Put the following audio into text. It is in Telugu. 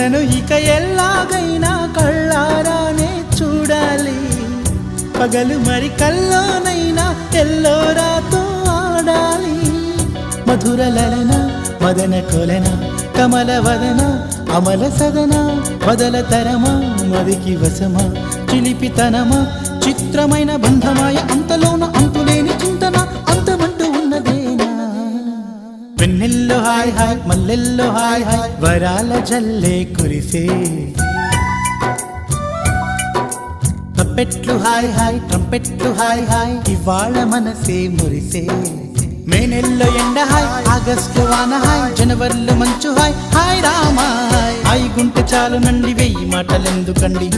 నన్ను ఇక ఎల్లాగైనా కళ్ళారానే చూడాలి, పగలు మరి కల్లోనైనా ఎల్లోరాతో ఆడాలి. మధుర లలన మదన కొలన కమల వదన అమల సదన వదల తరమా మదికి వశమా చిలిపితనమా చిత్రమైన బంధమాయ అంతలోన అంతులేని చింతన అంతమంటూ ఉన్నదేనా. వెన్నెల్లో హాయ్ హాయ్ మల్లెల్లో హాయ్ హాయ్ వరాల జల్లే కురిసే, తప్పెట్లు హాయ్ హాయ్ ట్రంపెట్లు హాయ్ హాయ్ ఇవాళ మనసే మురిసే. మే నెలలో ఎండ హాయ్ ఆగస్టు వాన హాయ్ జనవరిలో మంచు హాయ్ హాయ్ రామా హాయ్ గుంటె చాలు నండి 1000 మాటలెందుకండి.